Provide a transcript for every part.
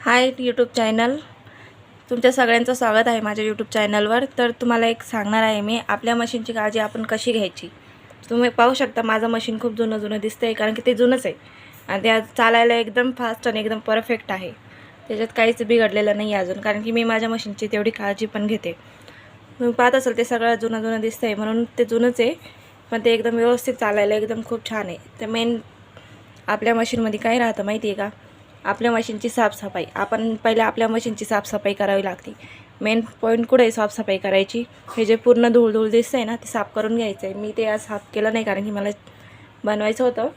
Hi YouTube channel, तुमच्या सगळ्यांचं स्वागत आहे माझ्या यूट्यूब चॅनलवर। तर तुम्हाला एक सांगणार आहे मी, आपल्या मशीनची काळजी आपण कशी घ्यायची। तुम्ही पाहू शकता माझं मशीन खूप जुनं दिसतंय, कारण की ते जुनंच आहे आणि ते चालायला एकदम फास्ट आणि एकदम परफेक्ट आहे। त्याच्यात काहीच बिघडलेलं नाही अजून, कारण की मी माझ्या मशीनची तेवढी काळजी पण घेते। तुम्ही पाहत असाल ते सगळं जुनं दिसतंय, म्हणून ते जुनंच आहे, पण ते एकदम व्यवस्थित चालायला एकदम खूप छान आहे। तर मेन आपल्या मशीनमध्ये काय राहतं माहिती आहे का, आपल्या मशीनची साफसफाई। आपण पहिले आपल्या मशीनची साफसफाई करावी लागते। मेन पॉईंट कुठे आहे साफसफाई करायची, हे जे पूर्ण धूळ दिसतंय ना, ते साफ करून घ्यायचं आहे। मी ते आज साफ केलं नाही, कारण की मला बनवायचं होतं,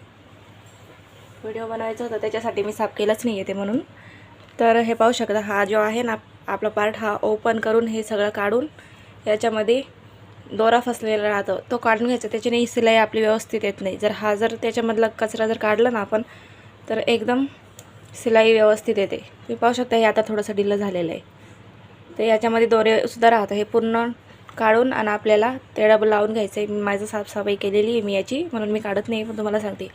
व्हिडिओ बनवायचा होता, त्याच्यासाठी मी साफ केलंच नाही आहे ते म्हणून। तर हे पाहू शकता, हा जो आहे ना आपला पार्ट, हा ओपन करून हे सगळं काढून याच्यामध्ये दोरा फसलेला राहतो तो काढून घ्यायचा। त्याच्याने सिलाई आपली व्यवस्थित येत नाही। जर त्याच्यामधला कचरा जर काढला ना आपण, तर एकदम सिलाई व्यवस्थित येते। तुम्ही पाहू शकता हे आता थोडंसं ढिलं झालेलं आहे, तर याच्यामध्ये दोरेसुद्धा राहतं। हे पूर्ण काढून आणि आपल्याला ते डबल लावून घ्यायचं आहे। माझं साफसफाई केलेली आहे मी याची, म्हणून मी काढत नाही, पण तुम्हाला सांगते।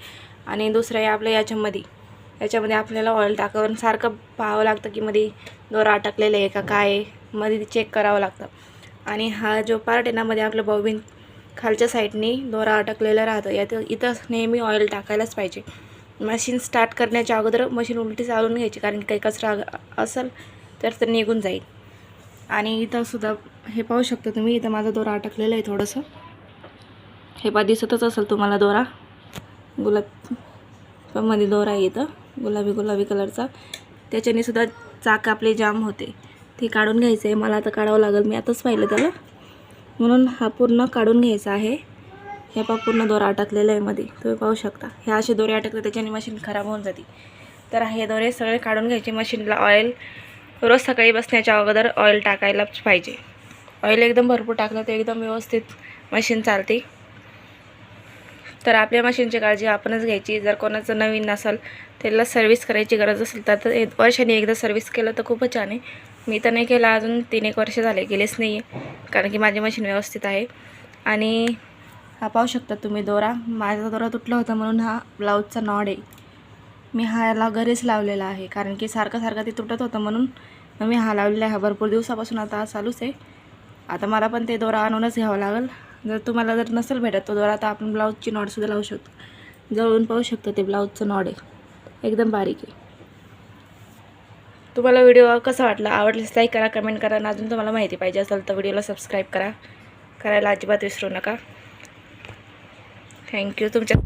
आणि दुसरं आहे आपलं याच्यामध्ये आपल्याला ऑइल टाकून सारखं पाहावं लागतं की मध्ये दोरा अटकलेला आहे का काय, मध्ये चेक करावं लागतं। आणि हा जो पार्ट आहे ना मध्ये आपलं बॉबिन खालच्या साईडनी दोरा अटकलेला राहतं, इथं नेहमी ऑइल टाकायलाच पाहिजे। मशीन स्टार्ट करण्याच्या अगोदर मशीन उलटी चालवून घ्यायची, कारण काही कचरा असेल तर ते निघून जाईल। आणि इथं सुद्धा हे पाहू शकता तुम्ही, इथं माझा दोरा अटकलेला आहे थोडंसं, हे पा दिसतच असेल तुम्हाला दोरा, मध्ये दोरा आहे इथं गुलाबी कलरचा, त्याच्याने सुद्धा चाक आपले जाम होते। ते काढून घ्यायचं आहे मला, आता काढावं लागेल, मी आताच पाहिलं त्याला, म्हणून हा पूर्ण काढून घ्यायचा आहे। हे पा पूर्ण दोरा अटकलेला आहे मध्ये, तुम्ही पाहू शकता। हे असे दोरे अटकले त्याच्याने मशीन खराब होऊन जाते। तर हे दोरे सगळे काढून घ्यायचे। मशीनला ऑइल रोज सकाळी बसण्याच्या अगोदर ऑइल टाकायलाच पाहिजे। ऑइल एकदम भरपूर टाकलं तर एकदम व्यवस्थित मशीन चालते। तर आपल्या मशीनची काळजी आपणच घ्यायची। जर कोणाचं नवीन नसेल, त्याला सर्व्हिस करायची गरज असेल तर वर्षाने एकदा सर्व्हिस केलं तर खूपच छान आहे। मी तर नाही केलं अजून, 3-1 वर्ष झाले, गेलेच नाही आहे, कारण की माझी मशीन व्यवस्थित आहे। आणि हा पाहू शकता तुम्ही दोरा, माझा दोरा तुटला होता म्हणून हा ब्लाऊजचा नॉड आहे। मी ह्याला घरीच लावलेला आहे, कारण की सारखं ते तुटत होतं, म्हणून मी हा लावलेला आहे। भरपूर दिवसापासून आता चालूच आहे। आता मला पण ते दोरा आणूनच घ्यावं लागेल। तुम्हाला जर नसेल भेटत तो दोरा, तर आपण ब्लाऊजची नॉडसुद्धा लावू शकतो। जवळून पाहू शकता ते ब्लाऊजचं नॉड आहे, एकदम बारीक आहे। तुम्हाला व्हिडिओ कसा वाटला, आवडल्यास लाईक करा, कमेंट करा, आणि अजून तुम्हाला माहिती पाहिजे असेल तर व्हिडिओला सबस्क्राईब करायला अजिबात विसरू नका। थँक्यू तुमच्या